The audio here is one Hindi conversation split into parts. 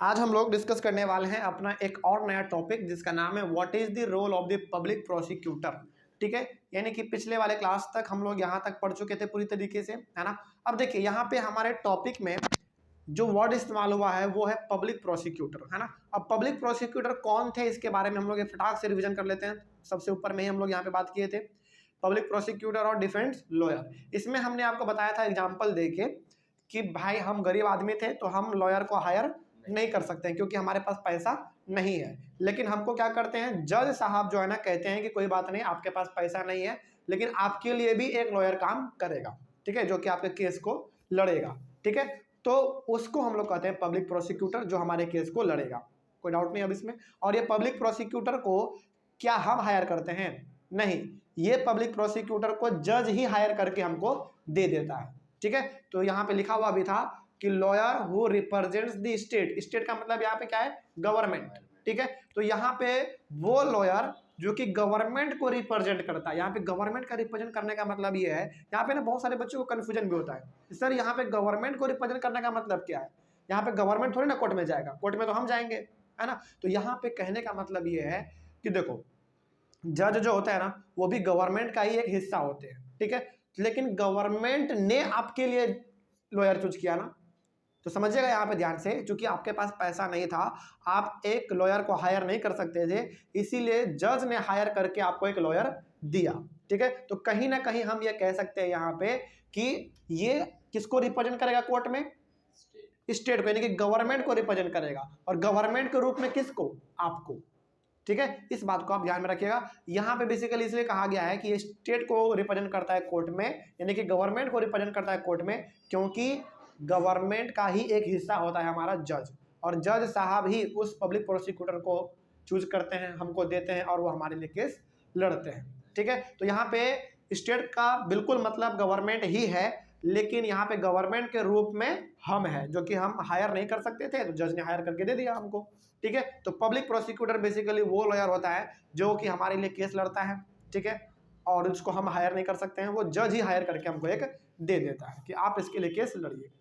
आज हम लोग डिस्कस करने वाले हैं अपना एक और नया टॉपिक जिसका नाम है what is the role of the public prosecutor. ठीक है, यानी कि पिछले वाले क्लास तक हम लोग यहाँ तक पढ़ चुके थे पूरी तरीके से, है ना। अब देखिए यहाँ पे हमारे टॉपिक में जो वर्ड इस्तेमाल हुआ है वो है पब्लिक प्रोसिक्यूटर, है ना। अब पब्लिक प्रोसिक्यूटर कौन थे इसके बारे में हम लोग एक फटाक से रिवीजन कर लेते हैं। सबसे ऊपर में ही हम लोग यहाँ पे बात किए थे पब्लिक प्रोसिक्यूटर और डिफेंस लॉयर। इसमें हमने आपको बताया था एग्जाम्पल देके कि भाई हम गरीब आदमी थे तो हम लॉयर को हायर नहीं कर सकते हैं क्योंकि हमारे पास पैसा नहीं है। लेकिन हमको क्या करते हैं, जज साहब जो है ना कहते हैं कि कोई बात नहीं, आपके पास पैसा नहीं है लेकिन आपके लिए भी एक लॉयर काम करेगा, ठीक है, जो कि आपके केस को लड़ेगा। ठीक है, तो उसको हम लोग कहते हैं पब्लिक प्रोसिक्यूटर, जो हमारे केस को लड़ेगा। कोई डाउट नहीं अब इसमें। और ये पब्लिक प्रोसिक्यूटर को क्या हम हायर करते हैं? नहीं, ये पब्लिक प्रोसिक्यूटर को जज ही हायर करके हमको दे देता है। ठीक है, तो यहाँ पे लिखा हुआ भी था कि lawyer who represents the state. State का मतलब यहाँ पे क्या है? गवर्नमेंट। ठीक है, तो यहाँ पे वो लॉयर जो कि गवर्नमेंट को रिप्रेजेंट करता है। यहाँ पे गवर्नमेंट का रिप्रेजेंट करने का मतलब ये है, यहाँ पे ना बहुत सारे बच्चों को कंफ्यूजन भी होता है, सर यहाँ पे गवर्नमेंट को रिप्रेजेंट करने का मतलब क्या है? यहाँ पे गवर्नमेंट थोड़ी ना कोर्ट में जाएगा, कोर्ट में तो हम जाएंगे, है ना। तो यहाँ पे कहने का मतलब ये है कि देखो, जज जो होता है ना वो भी गवर्नमेंट का ही एक हिस्सा होते हैं। ठीक है, लेकिन गवर्नमेंट ने आपके लिए लॉयर चूज किया ना, तो समझिएगा यहाँ पे ध्यान से, क्योंकि आपके पास पैसा नहीं था, आप एक लॉयर को हायर नहीं कर सकते थे, इसीलिए जज ने हायर करके आपको एक लॉयर दिया। ठीक है, तो कहीं ना कहीं हम ये कह सकते हैं यहाँ पे कि ये किसको रिप्रेजेंट करेगा कोर्ट में? स्टेट को, यानी कि गवर्नमेंट को रिप्रेजेंट करेगा। और गवर्नमेंट के रूप में किसको? आपको। ठीक है, इस बात को आप ध्यान में रखिएगा। यहाँ पे बेसिकली इसलिए कहा गया है कि ये स्टेट को रिप्रेजेंट करता है कोर्ट में, यानी कि गवर्नमेंट को रिप्रेजेंट करता है कोर्ट में, क्योंकि गवर्नमेंट का ही एक हिस्सा होता है हमारा जज, और जज साहब ही उस पब्लिक प्रोसिक्यूटर को चूज करते हैं, हमको देते हैं और वो हमारे लिए केस लड़ते हैं। ठीक है, तो यहाँ पे स्टेट का बिल्कुल मतलब गवर्नमेंट ही है, लेकिन यहाँ पे गवर्नमेंट के रूप में हम हैं, जो कि हम हायर नहीं कर सकते थे, तो जज ने हायर करके दे दिया हमको। ठीक है, तो पब्लिक प्रोसिक्यूटर बेसिकली वो लॉयर होता है जो कि हमारे लिए केस लड़ता है। ठीक है, और उसको हम हायर नहीं कर सकते हैं, वो जज ही हायर करके हमको एक दे देता है कि आप इसके लिए केस लड़िए।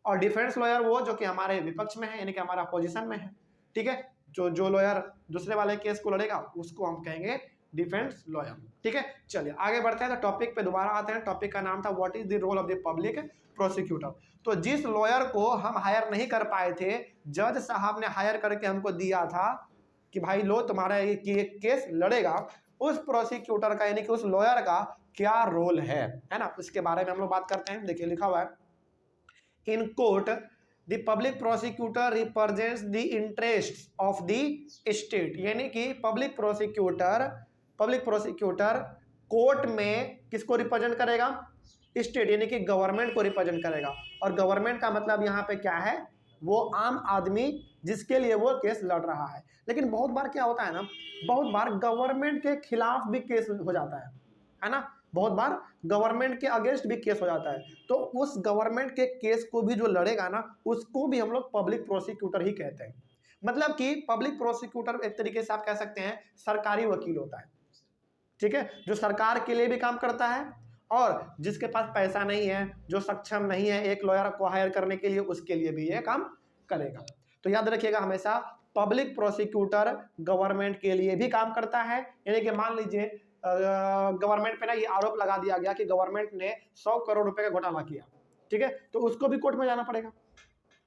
और डिफेंस लॉयर वो जो कि हमारे विपक्ष में है, यानी कि हमारा अपोजिशन में है। ठीक है, जो लॉयर दूसरे वाले केस को लड़ेगा उसको हम कहेंगे डिफेंस लॉयर। ठीक है, चलिए आगे बढ़ते हैं, तो टॉपिक पे दोबारा आते हैं। टॉपिक का नाम था what is the role of the public prosecutor. तो जिस लॉयर को हम हायर नहीं कर पाए थे, जज साहब ने हायर करके हमको दिया था कि भाई लो तुम्हारा ये केस लड़ेगा, उस प्रोसिक्यूटर का यानी कि उस लॉयर का क्या रोल है ना, उसके बारे में हम लोग बात करते हैं। देखिए लिखा हुआ है, in court the public prosecutor represents the interest of the state, यानी कि पब्लिक प्रोसिक्यूटर कोर्ट में किसको रिप्रेजेंट करेगा? स्टेट, यानी कि गवर्नमेंट को रिप्रेजेंट करेगा। और गवर्नमेंट का मतलब यहाँ पे क्या है? वो आम आदमी जिसके लिए वो केस लड़ रहा है। लेकिन बहुत बार क्या होता है ना, बहुत बार गवर्नमेंट के खिलाफ भी केस हो जाता है ना, बहुत बार गवर्नमेंट के अगेंस्ट भी केस हो जाता है। तो उस गवर्नमेंट के केस को भी जो लड़ेगा ना, उसको भी हम लोग पब्लिक प्रोसिक्यूटर ही कहते हैं। मतलब कि पब्लिक प्रोसिक्यूटर एक तरीके से आप कह सकते हैं सरकारी वकील होता है। ठीक है, जो सरकार के लिए भी काम करता है, और जिसके पास पैसा नहीं है, जो सक्षम नहीं है एक लॉयर को हायर करने के लिए, उसके लिए भी ये काम करेगा। तो याद रखिएगा हमेशा, पब्लिक प्रोसिक्यूटर गवर्नमेंट के लिए भी काम करता है। यानी कि मान लीजिए गवर्नमेंट पे ना ये आरोप लगा दिया गया कि गवर्नमेंट ने 100 करोड़ रुपए का घोटाला किया। ठीक है, तो उसको भी कोर्ट में जाना पड़ेगा।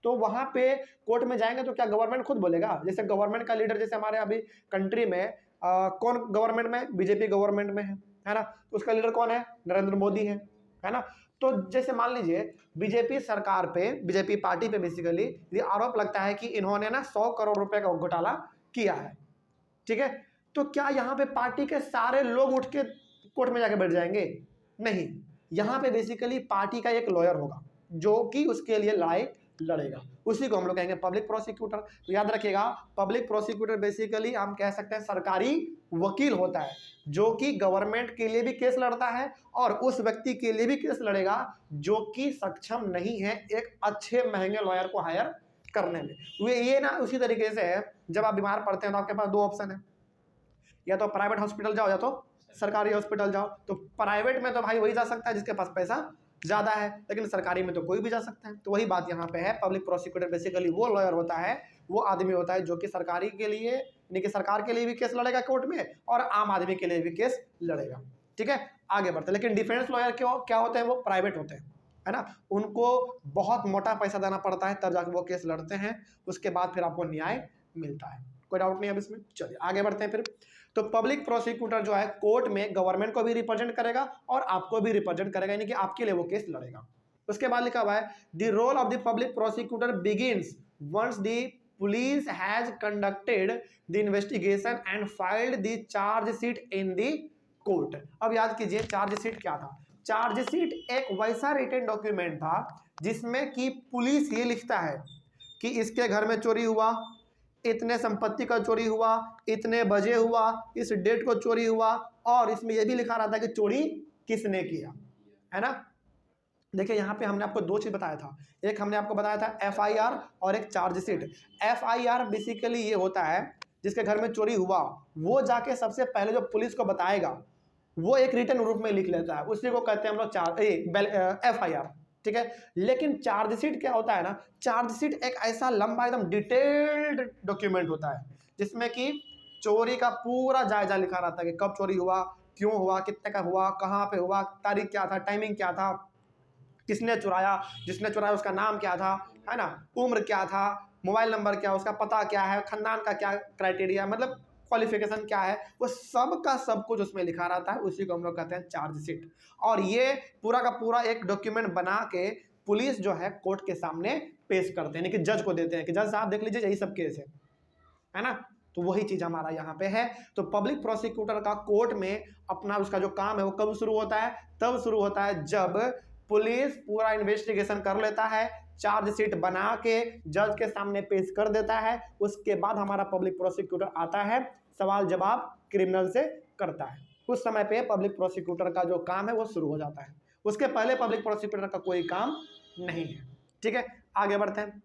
तो वहां पे कोर्ट में जाएंगे तो क्या गवर्नमेंट खुद बोलेगा? जैसे गवर्नमेंट का लीडर, जैसे हमारे अभी कंट्री में कौन गवर्नमेंट में? बीजेपी गवर्नमेंट में है ना, तो उसका लीडर कौन है? नरेंद्र मोदी है ना। तो जैसे मान लीजिए बीजेपी सरकार पे, बीजेपी पार्टी पे बेसिकली ये आरोप लगता है कि इन्होंने ना 100 करोड़ रुपए का घोटाला किया है। ठीक है, तो क्या यहाँ पे पार्टी के सारे लोग उठ के कोर्ट में जाके बैठ जाएंगे? नहीं, यहाँ पे बेसिकली पार्टी का एक लॉयर होगा जो कि उसके लिए लड़ाई लड़ेगा, उसी को हम लोग कहेंगे पब्लिक प्रोसिक्यूटर। तो याद रखिएगा, पब्लिक प्रोसिक्यूटर बेसिकली हम कह सकते हैं सरकारी वकील होता है, जो कि गवर्नमेंट के लिए भी केस लड़ता है और उस व्यक्ति के लिए भी केस लड़ेगा जो कि सक्षम नहीं है एक अच्छे महंगे लॉयर को हायर करने में। ये ना उसी तरीके से है, जब आप बीमार पड़ते हैं तो आपके पास दो ऑप्शन है, या तो प्राइवेट हॉस्पिटल जाओ या तो सरकारी हॉस्पिटल जाओ। तो प्राइवेट में तो भाई वही जा सकता है जिसके पास पैसा ज़्यादा है, लेकिन सरकारी में तो कोई भी जा सकता है। तो वही बात यहाँ पे है, पब्लिक प्रोसिक्यूटर बेसिकली वो लॉयर होता है, वो आदमी होता है जो कि सरकारी के लिए, यानी कि सरकार के लिए भी केस लड़ेगा कोर्ट में और आम आदमी के लिए भी केस लड़ेगा। ठीक है, आगे बढ़ते। लेकिन डिफेंस लॉयर क्या होते हैं, वो प्राइवेट होते हैं, है ना, उनको बहुत मोटा पैसा देना पड़ता है तब जाकर वो केस लड़ते हैं, उसके बाद फिर आपको न्याय मिलता है। कोई डाउट नहीं अब इसमें। चलिए आगे बढ़ते हैं फिर। तो पब्लिक प्रोसिक्यूटर जो है कोर्ट में गवर्नमेंट को भी रिप्रेजेंट करेगा और आपको भी रिप्रेजेंट करेगा, यानी कि आपके लिए वो केस लड़ेगा। उसके बाद लिखा हुआ है the role of the public prosecutor begins once the police has conducted the investigation and filed the charge sheet in the court. अब याद कीजिए चार्ज शीट क्या था। चार्ज शीट एक वैसा रिटन डॉक्यूमेंट था जिसमें कि पुलिस ये लिखता है कि इसके घर में चोरी हुआ, इतने संपत्ति का चोरी हुआ, इतने बजे हुआ, इस डेट को चोरी हुआ, और इसमें यह भी लिखा रहता है कि चोरी किसने किया, है ना। देखिए यहाँ पे हमने आपको दो चीज बताया था, एक हमने आपको बताया था एफआईआर और एक चार्जशीट। एफआईआर बेसिकली ये होता है जिसके घर में चोरी हुआ वो जाके सबसे पहले जो पुलिस को बताएगा वो एक रिटन रूप में लिख लेता है, उसी को कहते हैं हम लोग एफआईआर। ठीक है, लेकिन चार्जशीट क्या होता है ना, चार्जशीट एक ऐसा लंबा एकदम डिटेल्ड डॉक्यूमेंट होता है जिसमें कि चोरी का पूरा जायजा लिखा रहता है कि कब चोरी हुआ, क्यों हुआ, कितने का हुआ, कहाँ पे हुआ, तारीख क्या था, टाइमिंग क्या था, किसने चुराया, जिसने चुराया उसका नाम क्या था, है ना, उम्र क्या था, मोबाइल नंबर क्या, उसका पता क्या है, खानदान का क्या क्राइटेरिया, मतलब क्वालिफिकेशन क्या है, वो सब का सब कुछ उसमें लिखा रहता है, उसी को हम लोग कहते हैं चार्जशीट। और ये पूरा का पूरा एक डॉक्यूमेंट बना के पुलिस जो है कोर्ट के सामने पेश करते हैं, यानी कि जज को देते हैं कि जज साहब देख लीजिए यही सब केस है ना। तो वही चीज हमारा यहाँ पे है। तो पब्लिक प्रोसिक्यूटर का कोर्ट में अपना उसका जो काम है वो कब शुरू होता है, तब शुरू होता है जब पुलिस पूरा इन्वेस्टिगेशन कर लेता है, चार्जशीट बना के जज के सामने पेश कर देता है, उसके बाद हमारा पब्लिक प्रोसिक्यूटर आता है, सवाल जवाब क्रिमिनल से करता है। उस समय पे पब्लिक प्रोसिक्यूटर का जो काम है वो शुरू हो जाता है, उसके पहले पब्लिक प्रोसिक्यूटर का कोई काम नहीं है। ठीक है, आगे बढ़ते हैं।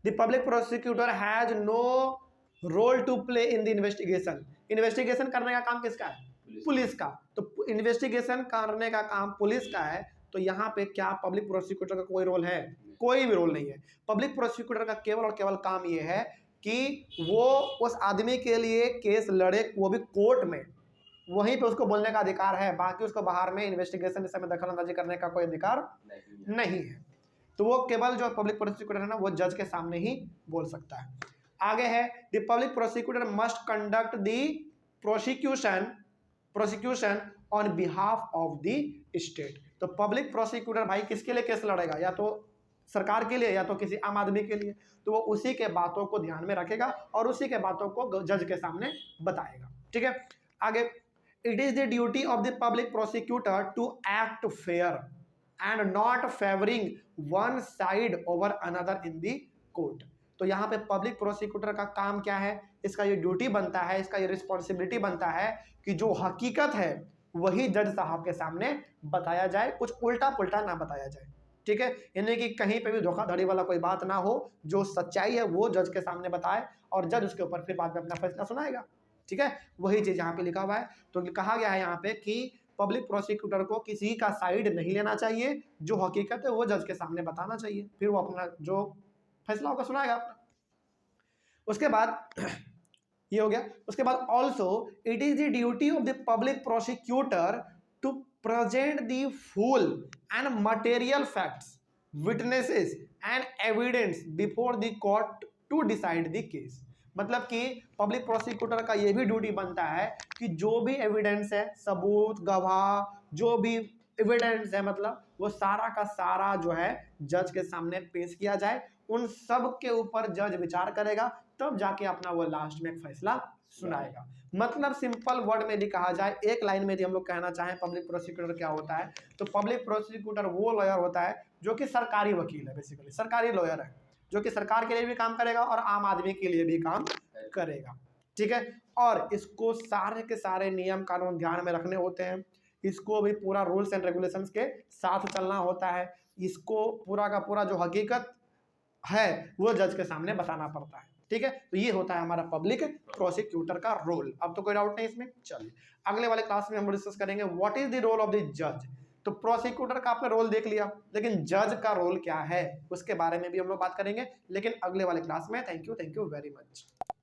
The public prosecutor has no role to play in the investigation. Investigation करने का काम किसका है, पुलिस का। तो इन्वेस्टिगेशन करने का काम पुलिस का है, तो यहाँ पे क्या पब्लिक प्रोसिक्यूटर का कोई रोल है, कोई भी रोल नहीं है। पब्लिक प्रोसिक्यूटर का केवल और केवल काम ये है कि वो उस आदमी के लिए केस लड़े, वो भी कोर्ट में, वहीं पे उसको बोलने का अधिकार है, बाकी उसको बाहर में इन्वेस्टिगेशन में दखल अंदाजी करने का कोई अधिकार नहीं है। तो वो केवल जो पब्लिक प्रोसिक्यूटर है ना वो जज के सामने ही बोल सकता है। आगे है the public prosecutor must conduct the prosecution on behalf of the state. तो पब्लिक प्रोसिक्यूटर भाई किसके लिए केस लड़ेगा, या तो सरकार के लिए या तो किसी आम आदमी के लिए, तो वो उसी के बातों को ध्यान में रखेगा और उसी के बातों को जज के सामने बताएगा। ठीक है, आगे it is the duty of the public prosecutor to act fair and not favouring one side over another in the court. तो यहाँ पे पब्लिक प्रोसिक्यूटर का काम क्या है, इसका ये ड्यूटी बनता है, इसका ये रिस्पॉन्सिबिलिटी बनता है कि जो हकीकत है वही जज साहब के सामने बताया जाए, कुछ उल्टा पुल्टा ना बताया जाए। ठीक है, यानी कि कहीं पे भी धोखाधड़ी वाला कोई बात ना हो, जो सच्चाई है वो जज के सामने बताए और जज उसके ऊपर फिर बाद में अपना फैसला सुनाएगा। ठीक है, वही चीज यहाँ पे लिखा हुआ है। तो कहा गया है यहाँ पे कि पब्लिक प्रोसिक्यूटर को किसी का साइड नहीं लेना चाहिए, जो हकीकत है वो जज के सामने बताना चाहिए, फिर वो अपना जो फैसला होगा सुनाएगा अपना। उसके बाद ये हो गया। उसके बाद also it is the duty of the public prosecutor to present the full and material facts, witnesses and evidence before the court to decide the case. मतलब कि पब्लिक प्रोसिक्यूटर का यह भी ड्यूटी बनता है कि जो भी एविडेंस है, सबूत, गवाह, जो भी एविडेंस है, मतलब वो सारा का सारा जो है जज के सामने पेश किया जाए, उन सब के ऊपर जज विचार करेगा, तब जाके अपना वो लास्ट में एक फैसला सुनाएगा। मतलब सिंपल वर्ड में भी कहा जाए, एक लाइन में भी हम लोग कहना चाहें पब्लिक प्रोसिक्यूटर क्या होता है, तो पब्लिक प्रोसिक्यूटर वो लॉयर होता है जो कि सरकारी वकील है, बेसिकली सरकारी लॉयर है, जो कि सरकार के लिए भी काम करेगा और आम आदमी के लिए भी काम करेगा। ठीक है, और इसको सारे के सारे नियम कानून ध्यान में रखने होते हैं, इसको भी पूरा रूल्स एंड रेगुलेशंस के साथ चलना होता है, इसको पूरा का पूरा जो हकीकत है वो जज के सामने बताना पड़ता है। ठीक है, तो ये होता है हमारा पब्लिक प्रोसिक्यूटर का रोल। अब तो कोई डाउट नहीं इसमें। चलिए अगले वाले क्लास में हम डिस्कस करेंगे what is the role of the जज। तो प्रोसिक्यूटर का आपने रोल देख लिया, लेकिन जज का रोल क्या है उसके बारे में भी हम लोग बात करेंगे, लेकिन अगले वाले क्लास में। Thank you very much.